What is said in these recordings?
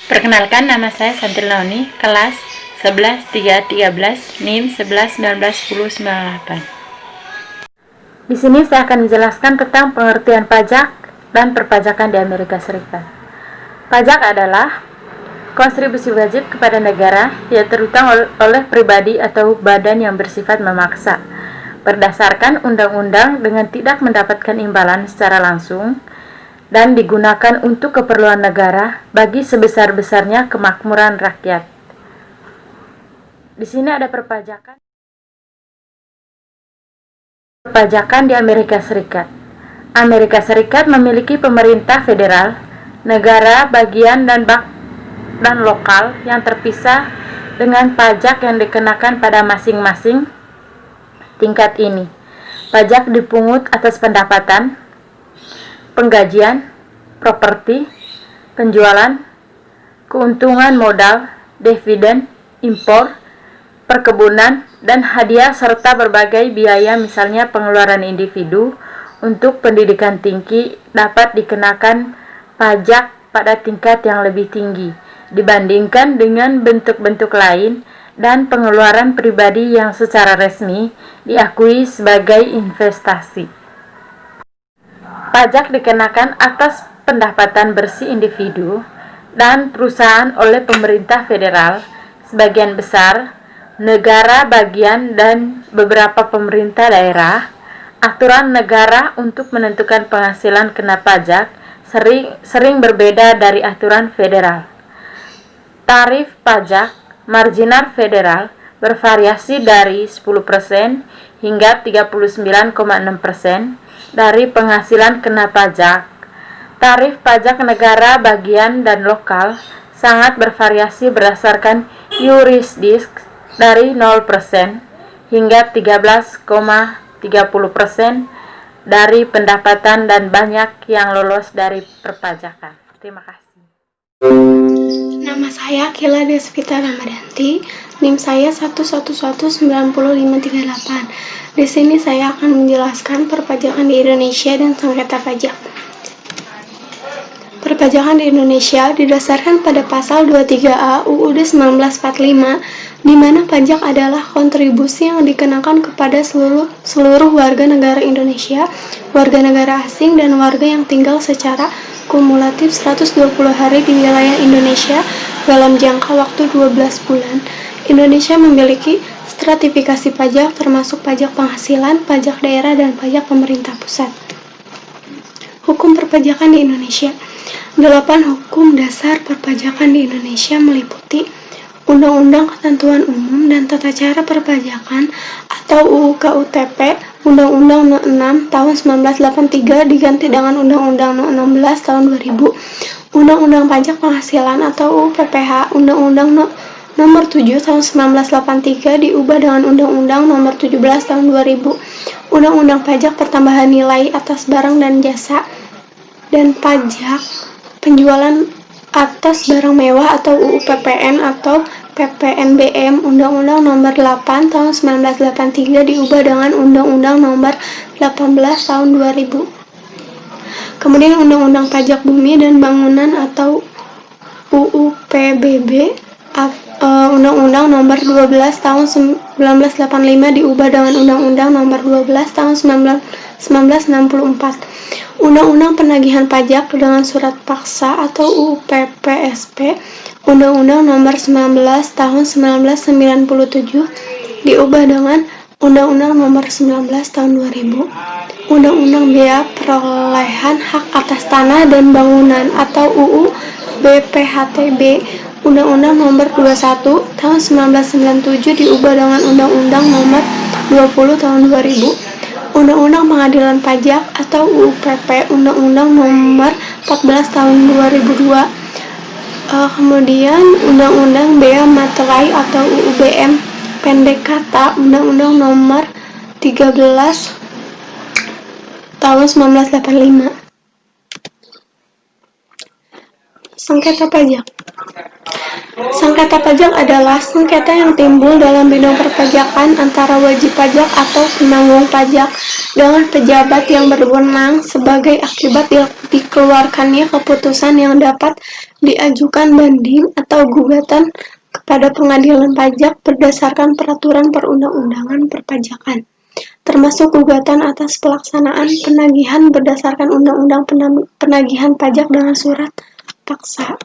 Perkenalkan, nama saya Santil Naoni, kelas 11 313, NIM 11 19 10 98. Di sini saya akan menjelaskan tentang pengertian pajak dan perpajakan di Amerika Serikat. Pajak adalah kontribusi wajib kepada negara yang terutang oleh pribadi atau badan yang bersifat memaksa, berdasarkan undang-undang dengan tidak mendapatkan imbalan secara langsung, dan digunakan untuk keperluan negara bagi sebesar-besarnya kemakmuran rakyat. Di sini ada perpajakan di Amerika Serikat. Amerika Serikat memiliki pemerintah federal, negara bagian dan lokal yang terpisah dengan pajak yang dikenakan pada masing-masing tingkat ini. Pajak dipungut atas pendapatan, penggajian, properti, penjualan, keuntungan modal, dividen, impor, perkebunan, dan hadiah serta berbagai biaya, misalnya pengeluaran individu untuk pendidikan tinggi dapat dikenakan pajak pada tingkat yang lebih tinggi dibandingkan dengan bentuk-bentuk lain dan pengeluaran pribadi yang secara resmi diakui sebagai investasi. Pajak dikenakan atas pendapatan bersih individu dan perusahaan oleh pemerintah federal, sebagian besar, negara bagian, dan beberapa pemerintah daerah. Aturan negara untuk menentukan penghasilan kena pajak sering berbeda dari aturan federal. Tarif pajak marginal federal bervariasi dari 10% hingga 39,6% dari penghasilan kena pajak. Tarif pajak negara bagian dan lokal sangat bervariasi berdasarkan yurisdiksi dari 0% hingga 13,30% dari pendapatan, dan banyak yang lolos dari perpajakan. Terima kasih. Nama saya Kila Desvita Ramadanti, NIM saya 1119058. Di sini saya akan menjelaskan perpajakan di Indonesia dan sengketa pajak. Perpajakan di Indonesia didasarkan pada pasal 23A UUD 1945, di mana pajak adalah kontribusi yang dikenakan kepada seluruh warga negara Indonesia, warga negara asing, dan warga yang tinggal secara kumulatif 120 hari di wilayah Indonesia dalam jangka waktu 12 bulan. Indonesia memiliki stratifikasi pajak termasuk pajak penghasilan, pajak daerah, dan pajak pemerintah pusat. Hukum perpajakan di Indonesia. 8 hukum dasar perpajakan di Indonesia meliputi Undang-Undang Ketentuan Umum dan Tata Cara Perpajakan atau UU KUTP, Undang-Undang No. 6 tahun 1983 diganti dengan Undang-Undang No. 16 tahun 2000, Undang-Undang Pajak Penghasilan atau UU PPH, Undang-Undang Nomor 7 tahun 1983 diubah dengan Undang-Undang Nomor 17 tahun 2000, Undang-Undang Pajak Pertambahan Nilai atas Barang dan Jasa, dan Pajak Penjualan atas Barang Mewah atau UU PPN atau PPNBM. Undang-Undang Nomor 8 tahun 1983 diubah dengan Undang-Undang Nomor 18 tahun 2000. Kemudian Undang-Undang Pajak Bumi dan Bangunan atau UU PBB, Undang-Undang Nomor 12 tahun 1985 diubah dengan Undang-Undang Nomor 12 tahun 1964. Undang-Undang Penagihan Pajak dengan Surat Paksa atau UU PPSP, Undang-Undang Nomor 19 tahun 1997 diubah dengan Undang-Undang Nomor 19 tahun 2000. Undang-Undang Bea Perolehan Hak Atas Tanah dan Bangunan atau UU BPHTB, Undang-Undang Nomor 21 tahun 1997 diubah dengan Undang-Undang Nomor 20 tahun 2000. Undang-Undang Pengadilan Pajak atau UU PP, Undang-Undang Nomor 14 tahun 2002. Kemudian Undang-Undang Bea Materai atau UU BM, pendek kata Undang-Undang Nomor 13 tahun 1985. Sengketa pajak. Sengketa pajak adalah sengketa yang timbul dalam bidang perpajakan antara wajib pajak atau penanggung pajak dengan pejabat yang berwenang sebagai akibat dikeluarkannya keputusan yang dapat diajukan banding atau gugatan kepada pengadilan pajak berdasarkan peraturan perundang-undangan perpajakan, termasuk gugatan atas pelaksanaan penagihan berdasarkan Undang-Undang Penagihan Pajak dengan surat paksa.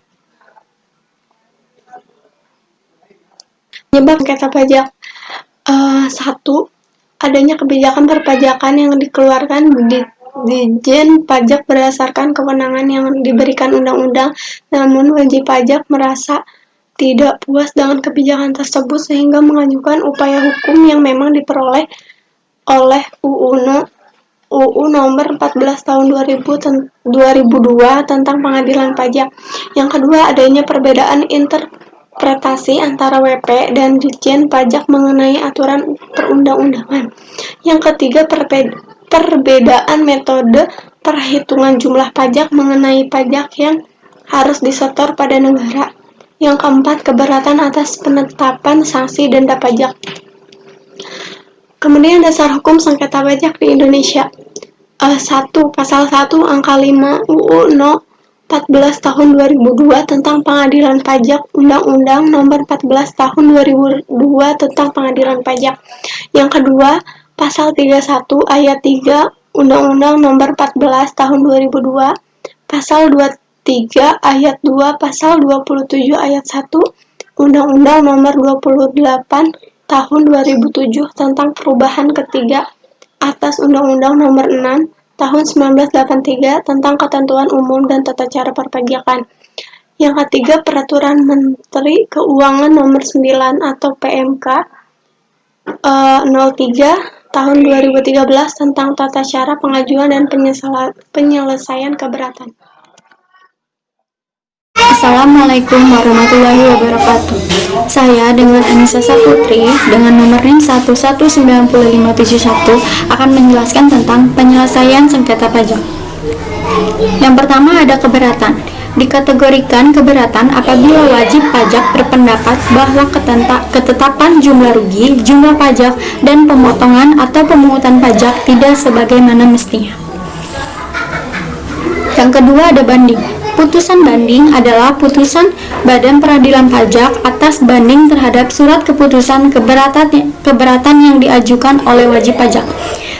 Penyebab sengketa pajak 1. Adanya kebijakan perpajakan yang dikeluarkan Ditjen Pajak berdasarkan kewenangan yang diberikan undang-undang, namun wajib pajak merasa tidak puas dengan kebijakan tersebut sehingga mengajukan upaya hukum yang memang diperoleh oleh UU nomor 14 tahun 2002 tentang pengadilan pajak. Yang kedua, adanya perbedaan interpretasi antara WP dan Ditjen Pajak mengenai aturan perundang-undangan. Yang ketiga, perbedaan metode perhitungan jumlah pajak mengenai pajak yang harus disetor pada negara. Yang keempat, keberatan atas penetapan sanksi denda pajak. Kemudian dasar hukum sengketa pajak di Indonesia. 1. Pasal 1 angka 5 UU No 14 tahun 2002 tentang pengadilan pajak, Undang-Undang Nomor 14 tahun 2002 tentang pengadilan pajak. Yang kedua, Pasal 31 ayat 3 Undang-Undang Nomor 14 tahun 2002, Pasal 23 ayat 2, Pasal 27 ayat 1 Undang-Undang Nomor 28 tahun 2007 tentang perubahan ketiga atas Undang-Undang Nomor 6 tahun 1983 tentang ketentuan umum dan tata cara perpajakan. Yang ketiga, Peraturan Menteri Keuangan Nomor 9 atau PMK 03 tahun 2013 tentang tata cara pengajuan dan penyelesaian keberatan. Assalamualaikum warahmatullahi wabarakatuh. Saya dengan Anissa Saputri dengan nomor NIM 119571 akan menjelaskan tentang penyelesaian sengketa pajak. Yang pertama ada keberatan. Dikategorikan keberatan apabila wajib pajak berpendapat bahwa ketetapan jumlah rugi, jumlah pajak, dan pemotongan atau pemungutan pajak tidak sebagaimana mestinya. Yang kedua ada banding. Putusan banding adalah putusan Badan Peradilan Pajak atas banding terhadap surat keputusan keberatan yang diajukan oleh wajib pajak.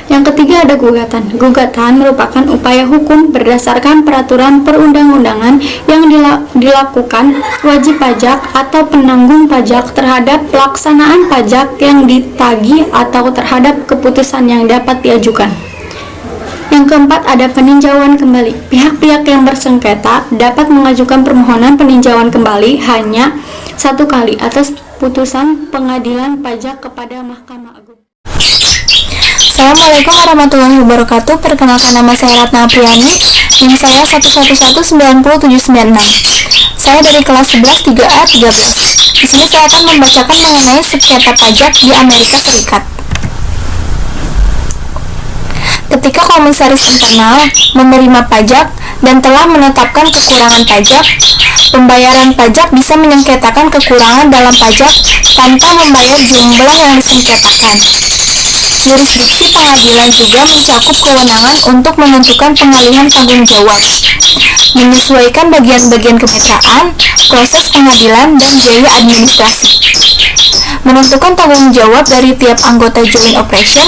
Yang ketiga ada gugatan. Gugatan merupakan upaya hukum berdasarkan peraturan perundang-undangan yang dilakukan wajib pajak atau penanggung pajak terhadap pelaksanaan pajak yang ditagih atau terhadap keputusan yang dapat diajukan. Yang keempat ada peninjauan kembali. Pihak-pihak yang bersengketa dapat mengajukan permohonan peninjauan kembali hanya satu kali atas putusan pengadilan pajak kepada Mahkamah Agung. Assalamualaikum warahmatullahi wabarakatuh. Perkenalkan, nama saya Ratna Apriani. NIM saya 111907996. Saya dari kelas 11 3A 13. Di sini saya akan membacakan mengenai sengketa pajak di Amerika Serikat. Ketika Komisaris Internal menerima pajak dan telah menetapkan kekurangan pajak, pembayaran pajak bisa menyengketakan kekurangan dalam pajak tanpa membayar jumlah yang disengketakan. Yurisdiksi pengadilan juga mencakup kewenangan untuk menentukan pengalihan tanggung jawab, menyesuaikan bagian-bagian kemitraan, proses pengadilan, dan biaya administrasi, menentukan tanggung jawab dari tiap anggota joint operation,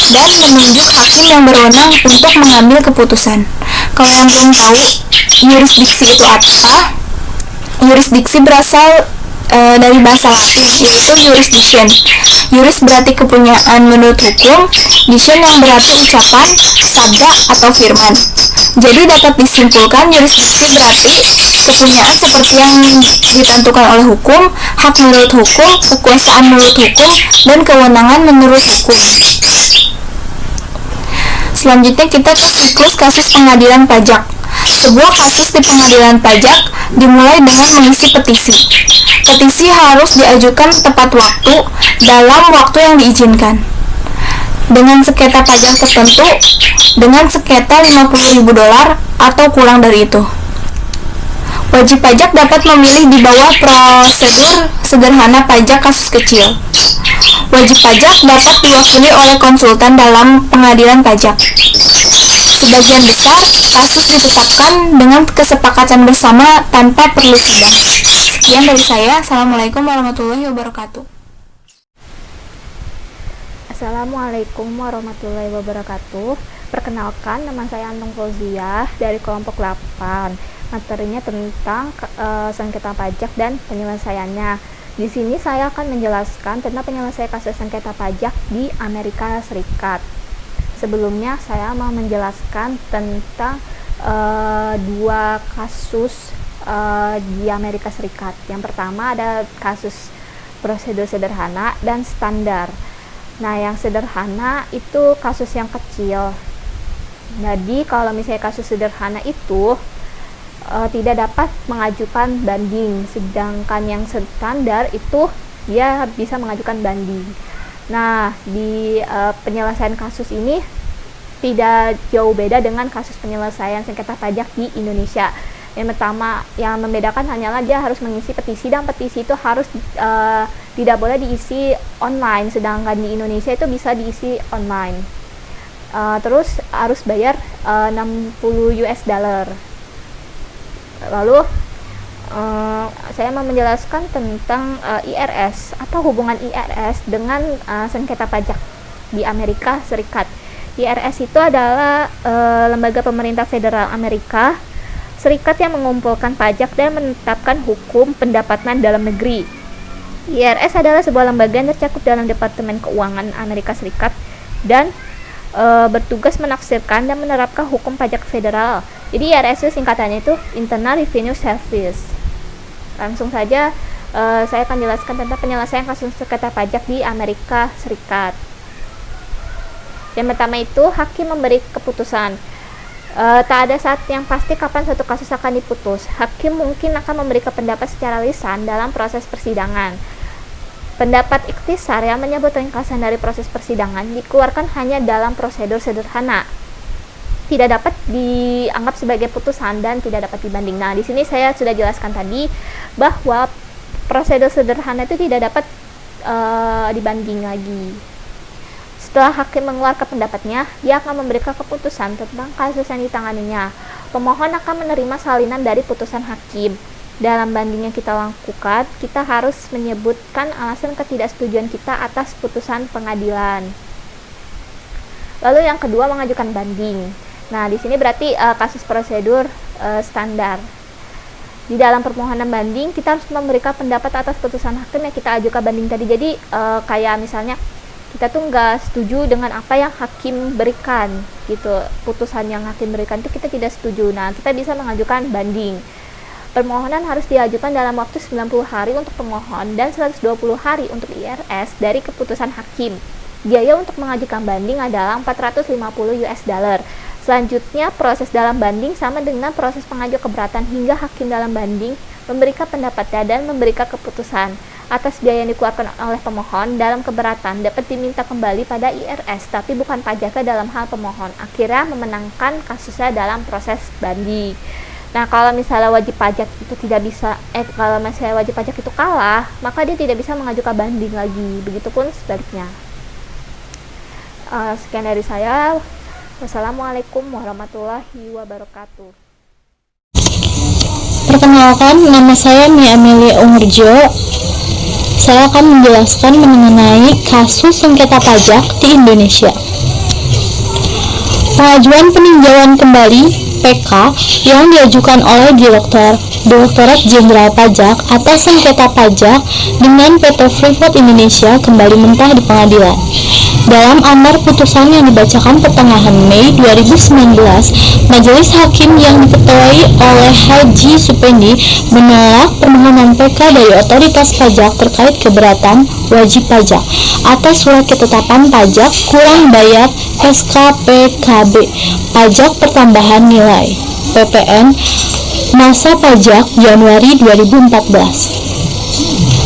dan menunjuk hakim yang berwenang untuk mengambil keputusan. Kalau yang belum tahu yurisdiksi itu apa, yurisdiksi berasal dari bahasa Latin, yaitu jurisdiction. Juris berarti kepunyaan menurut hukum, diction yang berarti ucapan, sabda, atau firman. Jadi dapat disimpulkan yurisdiksi berarti kepunyaan seperti yang ditentukan oleh hukum, hak menurut hukum, kekuasaan menurut hukum, dan kewenangan menurut hukum. Selanjutnya kita ke siklus kasus pengadilan pajak. Sebuah kasus di pengadilan pajak dimulai dengan mengisi petisi. Petisi harus diajukan tepat waktu dalam waktu yang diizinkan. Dengan sengketa pajak tertentu, dengan sengketa $50.000 atau kurang dari itu. Wajib pajak dapat memilih di bawah prosedur sederhana pajak kasus kecil. Wajib pajak dapat diwakili oleh konsultan dalam pengadilan pajak. Sebagian besar kasus ditetapkan dengan kesepakatan bersama tanpa perlu sidang. Sekian dari saya. Assalamualaikum warahmatullahi wabarakatuh. Assalamualaikum warahmatullahi wabarakatuh. Perkenalkan, nama saya Antung Fauziah dari kelompok 8. Materinya tentang sengketa pajak dan penyelesaiannya. Di sini saya akan menjelaskan tentang penyelesaian kasus sengketa pajak di Amerika Serikat. Sebelumnya saya mau menjelaskan tentang dua kasus di Amerika Serikat. Yang pertama ada kasus prosedur sederhana dan standar. Nah, yang sederhana itu kasus yang kecil. Jadi kalau misalnya kasus sederhana itu tidak dapat mengajukan banding, sedangkan yang standar itu dia bisa mengajukan banding. Nah, di penyelesaian kasus ini tidak jauh beda dengan kasus penyelesaian sengketa pajak di Indonesia. Yang pertama yang membedakan hanyalah dia harus mengisi petisi, dan petisi itu harus tidak boleh diisi online, sedangkan di Indonesia itu bisa diisi online. Terus harus bayar 60 US dollar. Lalu saya mau menjelaskan tentang IRS atau hubungan IRS dengan sengketa pajak di Amerika Serikat. IRS itu adalah lembaga pemerintah federal Amerika Serikat yang mengumpulkan pajak dan menetapkan hukum pendapatan dalam negeri. IRS adalah sebuah lembaga yang tercakup dalam Departemen Keuangan Amerika Serikat dan bertugas menafsirkan dan menerapkan hukum pajak federal. Jadi IRS itu singkatannya itu Internal Revenue Service. Langsung saja saya akan jelaskan tentang penyelesaian kasus sengketa pajak di Amerika Serikat. Yang pertama itu hakim memberi keputusan. Tak ada saat yang pasti kapan suatu kasus akan diputus. Hakim mungkin akan memberikan pendapat secara lisan dalam proses persidangan. Pendapat ikhtisar yang menyebut ringkasan dari proses persidangan dikeluarkan hanya dalam prosedur sederhana. Tidak dapat dianggap sebagai putusan dan tidak dapat dibanding. Nah, di sini saya sudah jelaskan tadi bahwa prosedur sederhana itu tidak dapat dibanding lagi. Setelah hakim mengeluarkan pendapatnya, dia akan memberikan keputusan tentang kasus yang ditanganinya. Pemohon akan menerima salinan dari putusan hakim. Dalam banding yang kita lakukan, kita harus menyebutkan alasan ketidaksetujuan kita atas putusan pengadilan. Lalu yang kedua, mengajukan banding. Nah, di sini berarti kasus prosedur standar. Di dalam permohonan banding, kita harus memberikan pendapat atas putusan hakim yang kita ajukan banding tadi. Jadi kayak misalnya kita tuh nggak setuju dengan apa yang hakim berikan, gitu. Putusan yang hakim berikan itu kita tidak setuju. Nah, kita bisa mengajukan banding. Permohonan harus diajukan dalam waktu 90 hari untuk pemohon dan 120 hari untuk IRS dari keputusan hakim. Biaya untuk mengajukan banding adalah 450 US dollar. Selanjutnya, proses dalam banding sama dengan proses pengajuan keberatan hingga hakim dalam banding memberikan pendapatnya dan memberikan keputusan. Atas biaya yang dikeluarkan oleh pemohon dalam keberatan dapat diminta kembali pada IRS, tapi bukan pajaknya dalam hal pemohon. Akhirnya memenangkan kasusnya dalam proses banding. Nah, kalau misalnya wajib pajak itu kalau misalnya wajib pajak itu kalah, maka dia tidak bisa mengajukan banding lagi. Begitupun sebaliknya. Sekian dari saya. Wassalamualaikum warahmatullahi wabarakatuh. Perkenalkan, nama saya Mia Amelia Umurjo. Saya akan menjelaskan mengenai kasus sengketa pajak di Indonesia. Pengajuan peninjauan kembali PK yang diajukan oleh Direktorat Jenderal Pajak atas sengketa pajak dengan PT Freeport Indonesia kembali mentah di pengadilan. Dalam amar putusan yang dibacakan pertengahan Mei 2019, Majelis Hakim yang diketuai oleh Haji Supendi menolak permohonan PK dari Otoritas Pajak terkait keberatan wajib pajak atas surat ketetapan pajak kurang bayar SKPKB pajak pertambahan nilai PPN masa pajak Januari 2014.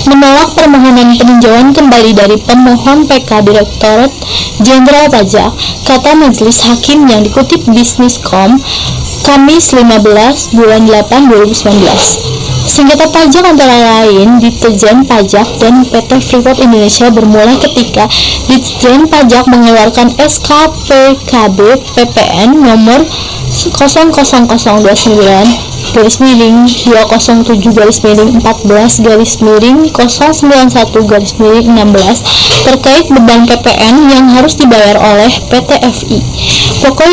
Menolak permohonan peninjauan kembali dari pemohon PK Direktorat Jenderal Pajak, kata Majelis Hakim yang dikutip Businesscom, Kamis 15 bulan 8 2019. Sengketa pajak antara lain Ditjen Pajak dan PT Freeport Indonesia bermula ketika Ditjen Pajak mengeluarkan SK PKB PPN nomor 00029/207/14/091/16 terkait beban PPN yang harus dibayar oleh PT FI. Pokok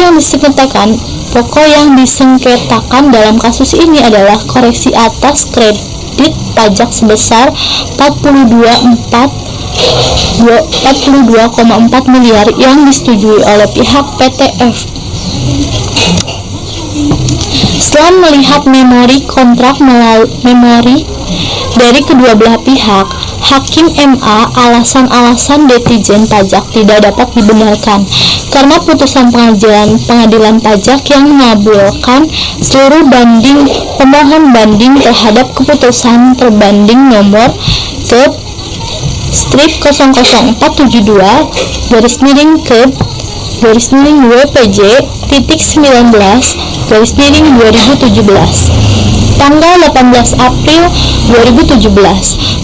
yang disengketakan dalam kasus ini adalah koreksi atas kredit pajak sebesar 42,4 miliar yang disetujui oleh pihak PT FI. Setelah melihat memori kontrak memori dari kedua belah pihak, Hakim MA alasan-alasan Ditjen Pajak tidak dapat dibenarkan karena putusan pengadilan pajak yang mengabulkan seluruh pemohon banding terhadap keputusan terbanding nomor WPJ-19/2017 tanggal 18 April 2017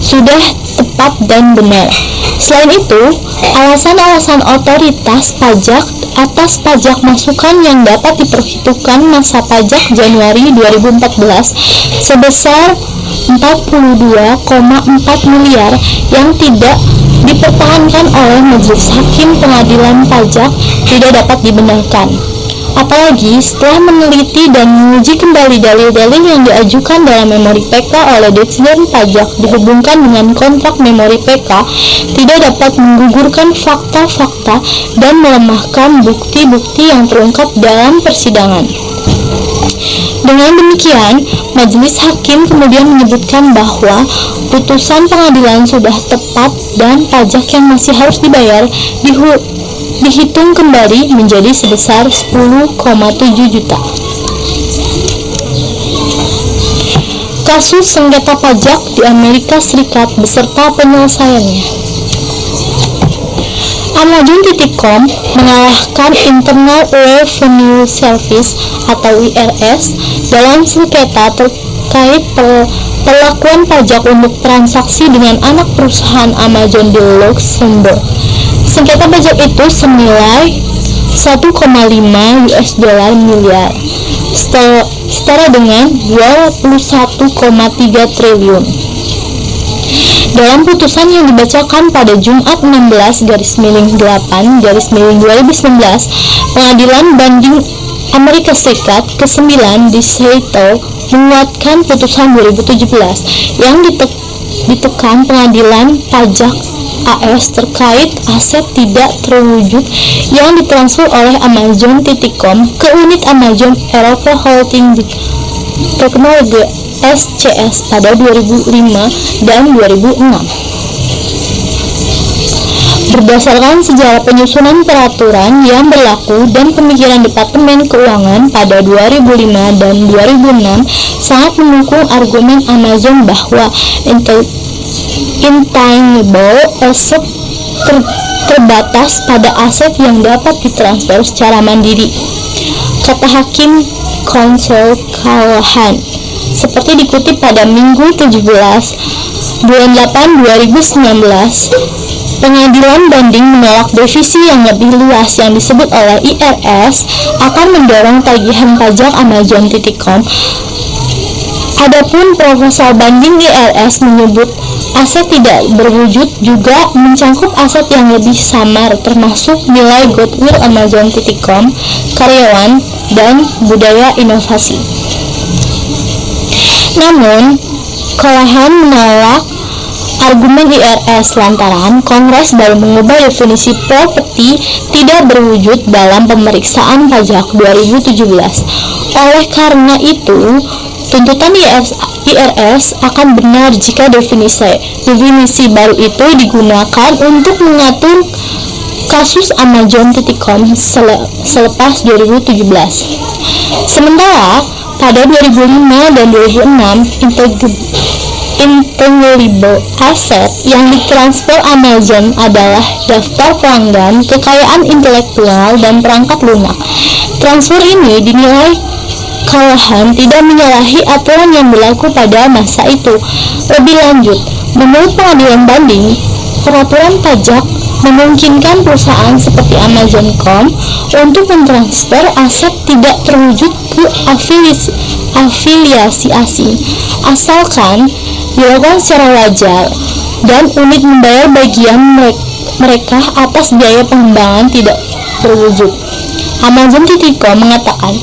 sudah tepat dan benar. Selain itu, alasan-alasan otoritas pajak atas pajak masukan yang dapat diperhitungkan masa pajak Januari 2014 sebesar 42,4 miliar yang tidak dipertahankan oleh Majelis Hakim Pengadilan Pajak tidak dapat dibenarkan. Apalagi setelah meneliti dan menguji kembali dalil-dalil yang diajukan dalam memori PK oleh Ditjen Pajak dihubungkan dengan kontrak memori PK, tidak dapat menggugurkan fakta-fakta dan melemahkan bukti-bukti yang terungkap dalam persidangan. Dengan demikian, Majelis Hakim kemudian menyebutkan bahwa putusan pengadilan sudah tepat dan pajak yang masih harus dibayar dihitung kembali menjadi sebesar 10,7 juta. Kasus sengketa pajak di Amerika Serikat beserta penyelesaiannya. Amazon.com mengalahkan Internal Revenue Service atau IRS dalam sengketa terkait perlakuan pajak untuk transaksi dengan anak perusahaan Amazon di Luxembourg. Sengketa pajak itu senilai 1,5 US dollar miliar, setara dengan 21,3 triliun. Dalam putusan yang dibacakan pada Jumat 16/8/2019, Pengadilan Banding Amerika Serikat ke-9 di Seattle menguatkan putusan 2017 yang ditekan Pengadilan Pajak AS terkait aset tidak terwujud yang ditransfer oleh Amazon.com ke unit Amazon Eropa Holding Technology SCS pada 2005 dan 2006. Berdasarkan sejarah penyusunan peraturan yang berlaku dan pemikiran Departemen Keuangan pada 2005 dan 2006 sangat mendukung argumen Amazon bahwa intangible asset terbatas pada aset yang dapat ditransfer secara mandiri, kata Hakim Counsel Callahan, seperti dikutip pada Minggu 17 bulan 8 2019. Pengadilan banding menolak devisi yang lebih luas yang disebut oleh IRS akan mendorong tagihan pajak Amazon.com. Adapun proposal banding IRS menyebut aset tidak berwujud juga mencangkup aset yang lebih samar, termasuk nilai goodwill Amazon.com, karyawan, dan budaya inovasi. Namun, Callahan menolak argumen IRS lantaran Kongres baru mengubah definisi properti tidak berwujud dalam pemeriksaan pajak 2017. Oleh karena itu, tuntutan IRS akan benar jika definisi baru itu digunakan untuk mengatur kasus Amazon.com selepas 2017. Sementara pada 2005 dan 2006, intangible asset yang ditransfer Amazon adalah daftar pelanggan, kekayaan intelektual, dan perangkat lunak. Transfer ini dinilai Callahan tidak menyalahi aturan yang berlaku pada masa itu. Lebih lanjut, menurut pengadilan banding, peraturan pajak memungkinkan perusahaan seperti Amazon.com untuk mentransfer aset tidak terwujud ke afiliasi asing, asalkan dilakukan secara wajar dan unit membayar bagian mereka atas biaya pengembangan tidak terwujud. Amazon.com mengatakan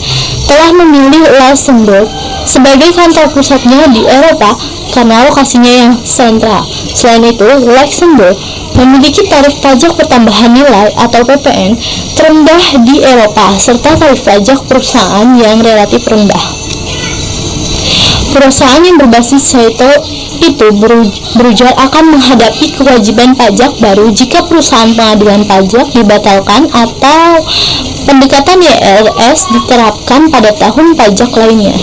telah memilih Luxembourg sebagai kantor pusatnya di Eropa karena lokasinya yang sentral. Selain itu, Luxembourg memiliki tarif pajak pertambahan nilai atau PPN terendah di Eropa serta tarif pajak perusahaan yang relatif rendah. Perusahaan yang berbasis Seattle itu berujar akan menghadapi kewajiban pajak baru jika perusahaan pengadilan pajak dibatalkan atau pendekatan YLS diterapkan pada tahun pajak lainnya.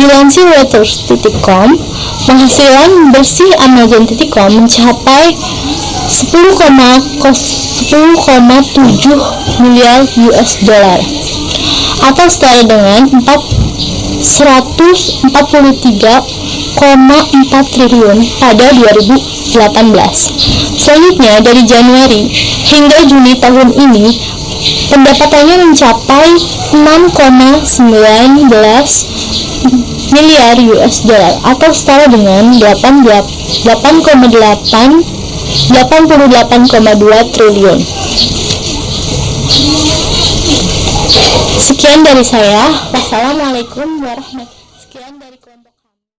Dilansir Reuters.com, penghasilan bersih Amazon.com mencapai 10,7 miliar US dollar atau setara dengan 143,4 triliun pada 2018. Selanjutnya, dari Januari hingga Juni tahun ini, pendapatannya mencapai 6,19 miliar US dollar atau setara dengan 88,2 triliun. Sekian dari saya. Wassalamualaikum warahmatullahi wabarakatuh.